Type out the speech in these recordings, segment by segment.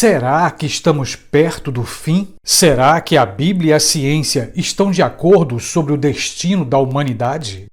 Será que estamos perto do fim? Será que a Bíblia e a ciência estão de acordo sobre o destino da humanidade?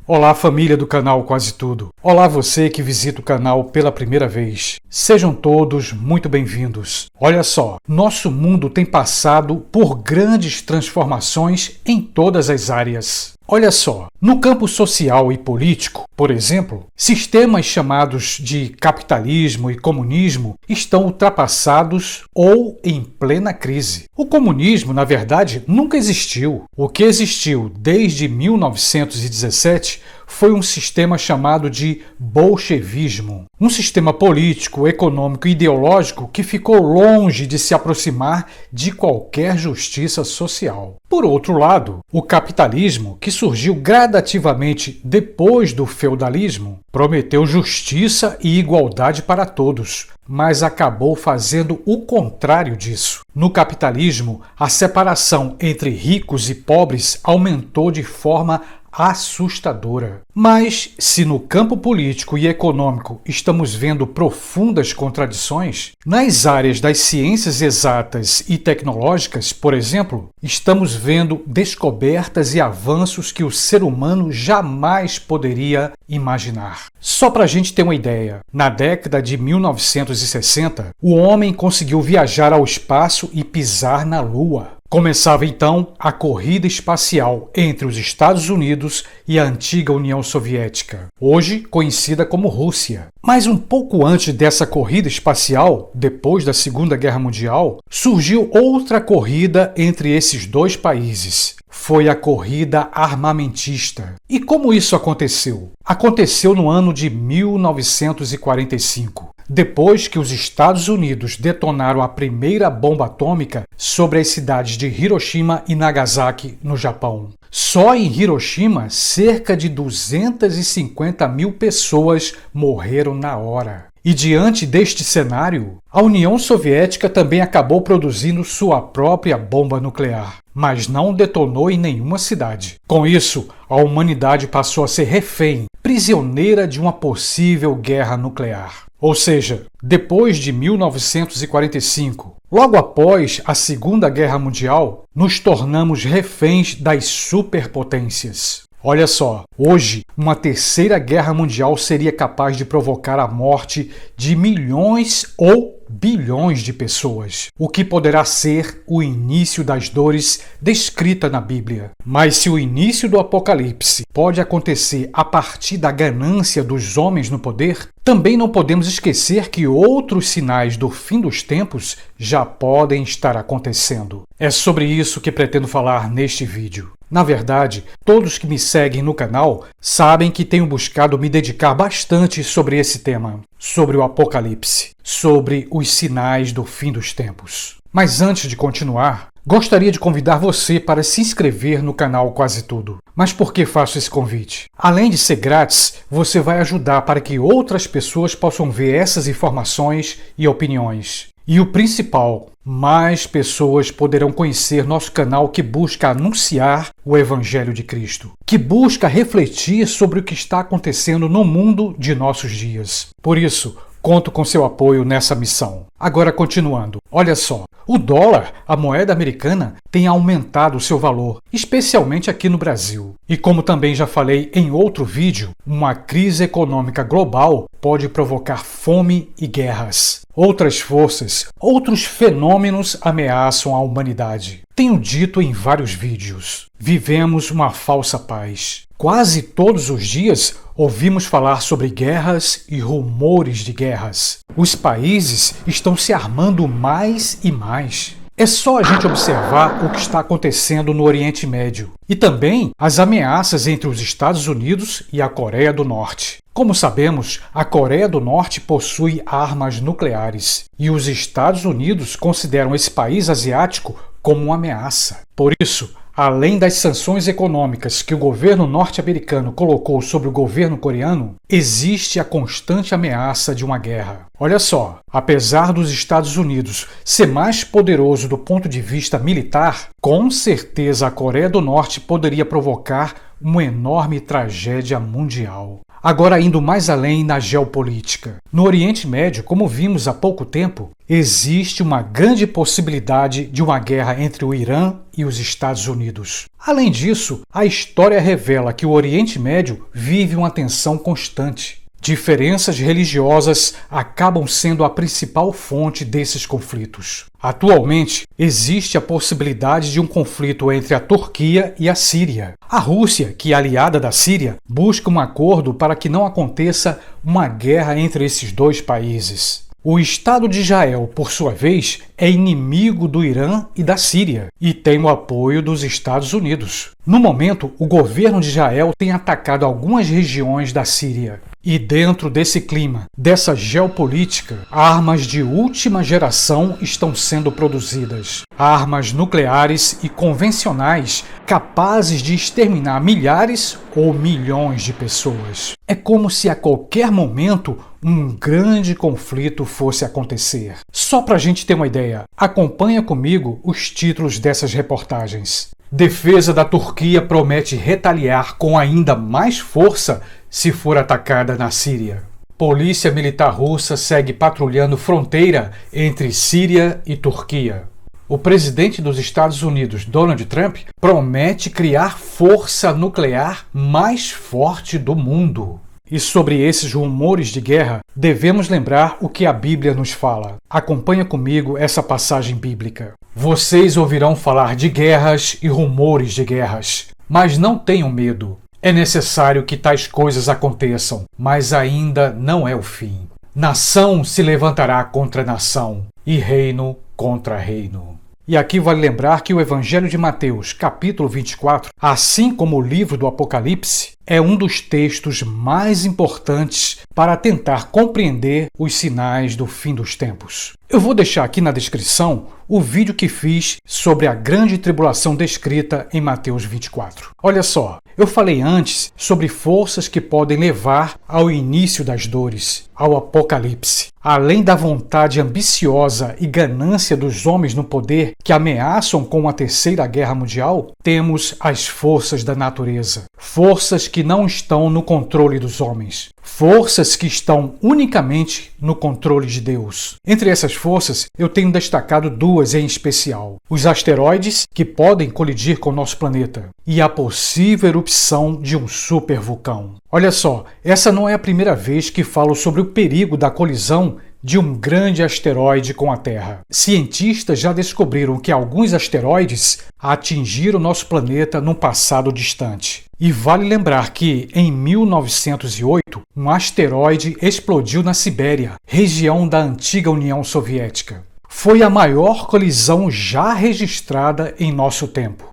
Olá, família do canal Quase Tudo. Olá, você que visita o canal pela primeira vez. Sejam todos muito bem-vindos. Olha só, nosso mundo tem passado por grandes transformações em todas as áreas. Olha só, no campo social e político, por exemplo, sistemas chamados de capitalismo e comunismo estão ultrapassados ou em plena crise. O comunismo, na verdade, nunca existiu. O que existiu desde 1917 foi um sistema chamado de bolchevismo, um sistema político, econômico e ideológico que ficou longe de se aproximar de qualquer justiça social. Por outro lado, o capitalismo, que surgiu gradativamente depois do feudalismo, prometeu justiça e igualdade para todos, mas acabou fazendo o contrário disso. No capitalismo, a separação entre ricos e pobres aumentou de forma assustadora. Mas, se no campo político e econômico estamos vendo profundas contradições, nas áreas das ciências exatas e tecnológicas, por exemplo, estamos vendo descobertas e avanços que o ser humano jamais poderia imaginar. Só para a gente ter uma ideia, na década de 1960, o homem conseguiu viajar ao espaço e pisar na Lua. Começava então a corrida espacial entre os Estados Unidos e a antiga União Soviética, hoje conhecida como Rússia. Mas um pouco antes dessa corrida espacial, depois da Segunda Guerra Mundial, surgiu outra corrida entre esses dois países. Foi a corrida armamentista. E como isso aconteceu? Aconteceu no ano de 1945. Depois que os Estados Unidos detonaram a primeira bomba atômica sobre as cidades de Hiroshima e Nagasaki, no Japão. Só em Hiroshima, cerca de 250 mil pessoas morreram na hora. E diante deste cenário, a União Soviética também acabou produzindo sua própria bomba nuclear, mas não detonou em nenhuma cidade. Com isso, a humanidade passou a ser refém, prisioneira de uma possível guerra nuclear. Ou seja, depois de 1945, logo após a Segunda Guerra Mundial, nos tornamos reféns das superpotências. Olha só, hoje, uma terceira guerra mundial seria capaz de provocar a morte de milhões ou bilhões de pessoas, o que poderá ser o início das dores descrita na Bíblia. Mas se o início do Apocalipse pode acontecer a partir da ganância dos homens no poder, também não podemos esquecer que outros sinais do fim dos tempos já podem estar acontecendo. É sobre isso que pretendo falar neste vídeo. Na verdade, todos que me seguem no canal sabem que tenho buscado me dedicar bastante sobre esse tema, sobre o Apocalipse, sobre os sinais do fim dos tempos. Mas antes de continuar, gostaria de convidar você para se inscrever no canal Quase Tudo. Mas por que faço esse convite? Além de ser grátis, você vai ajudar para que outras pessoas possam ver essas informações e opiniões. E o principal, mais pessoas poderão conhecer nosso canal que busca anunciar o Evangelho de Cristo, que busca refletir sobre o que está acontecendo no mundo de nossos dias. Por isso, conto com seu apoio nessa missão. Agora continuando, olha só, o dólar, a moeda americana, tem aumentado seu valor, especialmente aqui no Brasil. E como também já falei em outro vídeo, uma crise econômica global pode provocar fome e guerras. Outras forças, outros fenômenos ameaçam a humanidade. Tenho dito em vários vídeos, vivemos uma falsa paz. Quase todos os dias ouvimos falar sobre guerras e rumores de guerras. Os países estão se armando mais e mais. É só a gente observar o que está acontecendo no Oriente Médio e também as ameaças entre os Estados Unidos e a Coreia do Norte. Como sabemos, a Coreia do Norte possui armas nucleares e os Estados Unidos consideram esse país asiático como uma ameaça. Por isso, além das sanções econômicas que o governo norte-americano colocou sobre o governo coreano, existe a constante ameaça de uma guerra. Olha só, apesar dos Estados Unidos ser mais poderoso do ponto de vista militar, com certeza a Coreia do Norte poderia provocar uma enorme tragédia mundial. Agora, indo mais além na geopolítica. No Oriente Médio, como vimos há pouco tempo, existe uma grande possibilidade de uma guerra entre o Irã e os Estados Unidos. Além disso, a história revela que o Oriente Médio vive uma tensão constante. Diferenças religiosas acabam sendo a principal fonte desses conflitos. Atualmente, existe a possibilidade de um conflito entre a Turquia e a Síria. A Rússia, que é aliada da Síria, busca um acordo para que não aconteça uma guerra entre esses dois países. O Estado de Israel, por sua vez, é inimigo do Irã e da Síria e tem o apoio dos Estados Unidos. No momento, o governo de Israel tem atacado algumas regiões da Síria. E dentro desse clima, dessa geopolítica, armas de última geração estão sendo produzidas. Armas nucleares e convencionais capazes de exterminar milhares ou milhões de pessoas. É como se a qualquer momento um grande conflito fosse acontecer. Só para a gente ter uma ideia, acompanha comigo os títulos dessas reportagens. Defesa da Turquia promete retaliar com ainda mais força se for atacada na Síria. Polícia Militar russa segue patrulhando fronteira entre Síria e Turquia. O presidente dos Estados Unidos, Donald Trump, promete criar força nuclear mais forte do mundo. E sobre esses rumores de guerra, devemos lembrar o que a Bíblia nos fala. Acompanha comigo essa passagem bíblica. Vocês ouvirão falar de guerras e rumores de guerras, mas não tenham medo. É necessário que tais coisas aconteçam, mas ainda não é o fim. Nação se levantará contra nação e reino contra reino. E aqui vale lembrar que o Evangelho de Mateus, capítulo 24, assim como o livro do Apocalipse, é um dos textos mais importantes para tentar compreender os sinais do fim dos tempos. Eu vou deixar aqui na descrição o vídeo que fiz sobre a grande tribulação descrita em Mateus 24. Olha só, eu falei antes sobre forças que podem levar ao início das dores, ao apocalipse. Além da vontade ambiciosa e ganância dos homens no poder que ameaçam com a Terceira Guerra Mundial, temos as forças da natureza. Forças que não estão no controle dos homens. Forças que estão unicamente no controle de Deus. Entre essas forças, eu tenho destacado duas em especial. Os asteroides, que podem colidir com o nosso planeta, e a possível erupção de um supervulcão. Olha só, essa não é a primeira vez que falo sobre o perigo da colisão de um grande asteroide com a Terra. Cientistas já descobriram que alguns asteroides atingiram nosso planeta num passado distante. E vale lembrar que, em 1908, um asteroide explodiu na Sibéria, região da antiga União Soviética. Foi a maior colisão já registrada em nosso tempo.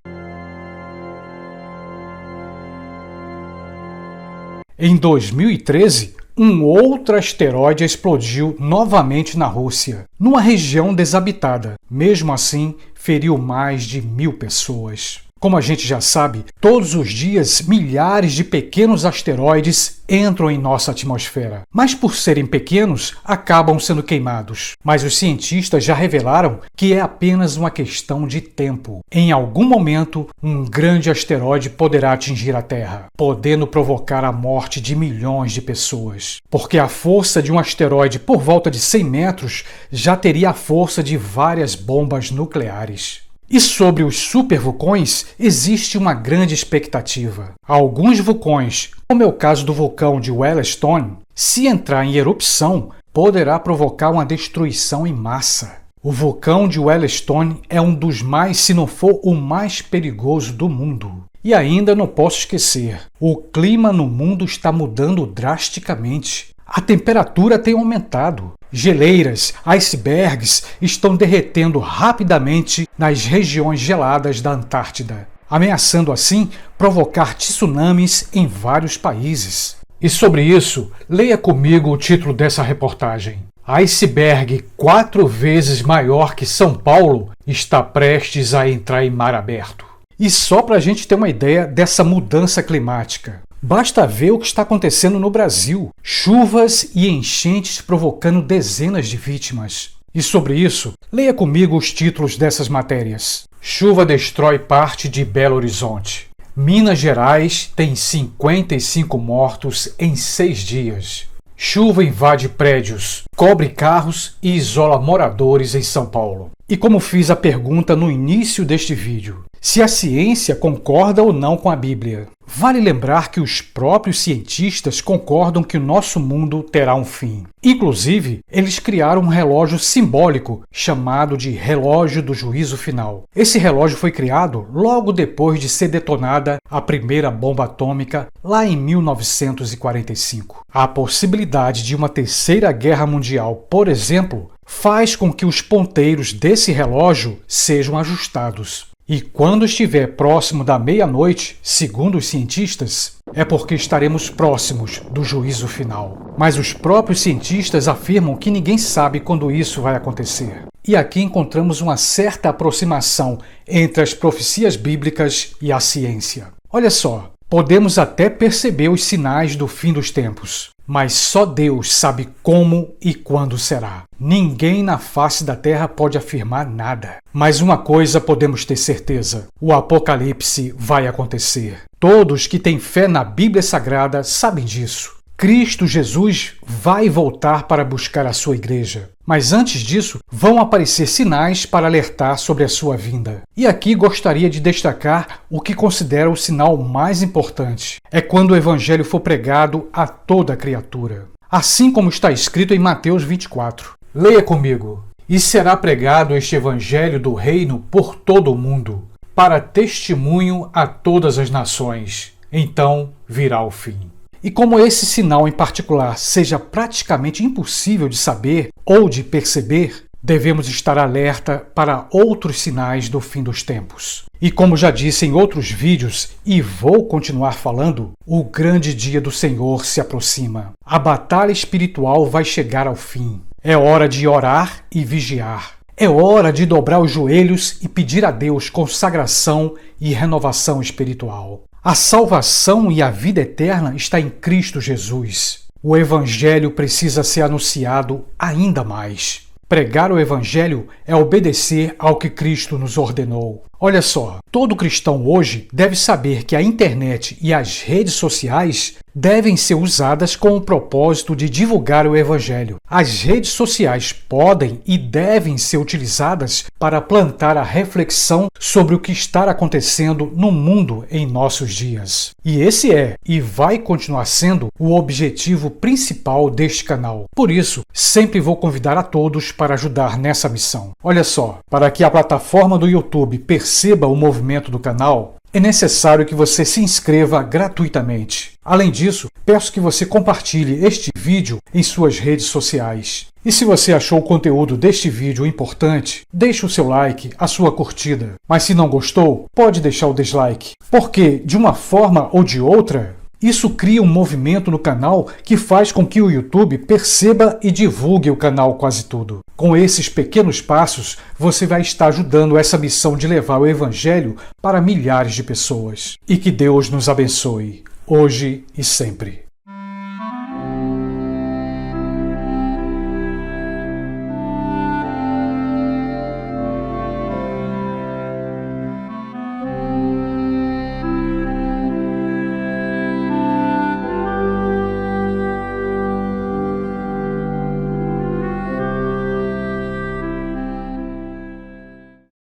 Em 2013, um outro asteroide explodiu novamente na Rússia, numa região desabitada. Mesmo assim, feriu mais de 1.000 pessoas. Como a gente já sabe, todos os dias milhares de pequenos asteroides entram em nossa atmosfera. Mas por serem pequenos, acabam sendo queimados. Mas os cientistas já revelaram que é apenas uma questão de tempo. Em algum momento, um grande asteroide poderá atingir a Terra, podendo provocar a morte de milhões de pessoas. Porque a força de um asteroide por volta de 100 metros já teria a força de várias bombas nucleares. E sobre os supervulcões, existe uma grande expectativa. Alguns vulcões, como é o caso do vulcão de Yellowstone, se entrar em erupção, poderá provocar uma destruição em massa. O vulcão de Yellowstone é um dos mais, se não for o mais perigoso do mundo. E ainda não posso esquecer, o clima no mundo está mudando drasticamente. A temperatura tem aumentado. Geleiras, icebergs estão derretendo rapidamente nas regiões geladas da Antártida, ameaçando assim provocar tsunamis em vários países. E sobre isso, leia comigo o título dessa reportagem. Iceberg 4 vezes maior que São Paulo está prestes a entrar em mar aberto. E só para a gente ter uma ideia dessa mudança climática, basta ver o que está acontecendo no Brasil. Chuvas e enchentes provocando dezenas de vítimas. E sobre isso, leia comigo os títulos dessas matérias. Chuva destrói parte de Belo Horizonte. Minas Gerais tem 55 mortos em 6 dias. Chuva invade prédios, cobre carros e isola moradores em São Paulo. E como fiz a pergunta no início deste vídeo, se a ciência concorda ou não com a Bíblia. Vale lembrar que os próprios cientistas concordam que o nosso mundo terá um fim. Inclusive, eles criaram um relógio simbólico chamado de Relógio do Juízo Final. Esse relógio foi criado logo depois de ser detonada a primeira bomba atômica lá em 1945. A possibilidade de uma terceira guerra mundial, por exemplo, faz com que os ponteiros desse relógio sejam ajustados. E quando estiver próximo da meia-noite, segundo os cientistas, é porque estaremos próximos do juízo final. Mas os próprios cientistas afirmam que ninguém sabe quando isso vai acontecer. E aqui encontramos uma certa aproximação entre as profecias bíblicas e a ciência. Olha só, podemos até perceber os sinais do fim dos tempos, mas só Deus sabe como e quando será. Ninguém na face da terra pode afirmar nada. Mas uma coisa podemos ter certeza: o Apocalipse vai acontecer. Todos que têm fé na Bíblia Sagrada sabem disso. Cristo Jesus vai voltar para buscar a sua igreja. Mas antes disso, vão aparecer sinais para alertar sobre a sua vinda. E aqui gostaria de destacar o que considero o sinal mais importante. É quando o evangelho for pregado a toda criatura. Assim como está escrito em Mateus 24. Leia comigo. E será pregado este evangelho do reino por todo o mundo, para testemunho a todas as nações. Então virá o fim. E como esse sinal em particular seja praticamente impossível de saber ou de perceber, devemos estar alerta para outros sinais do fim dos tempos. E como já disse em outros vídeos, e vou continuar falando, o grande dia do Senhor se aproxima. A batalha espiritual vai chegar ao fim. É hora de orar e vigiar. É hora de dobrar os joelhos e pedir a Deus consagração e renovação espiritual. A salvação e a vida eterna está em Cristo Jesus. O Evangelho precisa ser anunciado ainda mais. Pregar o Evangelho é obedecer ao que Cristo nos ordenou. Olha só, todo cristão hoje deve saber que a internet e as redes sociais devem ser usadas com o propósito de divulgar o Evangelho. As redes sociais podem e devem ser utilizadas para plantar a reflexão sobre o que está acontecendo no mundo em nossos dias. E esse é e vai continuar sendo o objetivo principal deste canal. Por isso, sempre vou convidar a todos para ajudar nessa missão. Olha só, para que a plataforma do YouTube perceba o movimento do canal, é necessário que você se inscreva gratuitamente. Além disso, peço que você compartilhe este vídeo em suas redes sociais. E se você achou o conteúdo deste vídeo importante, deixe o seu like, a sua curtida. Mas se não gostou, pode deixar o dislike. Porque, de uma forma ou de outra, isso cria um movimento no canal que faz com que o YouTube perceba e divulgue o canal Quase Tudo. Com esses pequenos passos, você vai estar ajudando essa missão de levar o Evangelho para milhares de pessoas. E que Deus nos abençoe, hoje e sempre.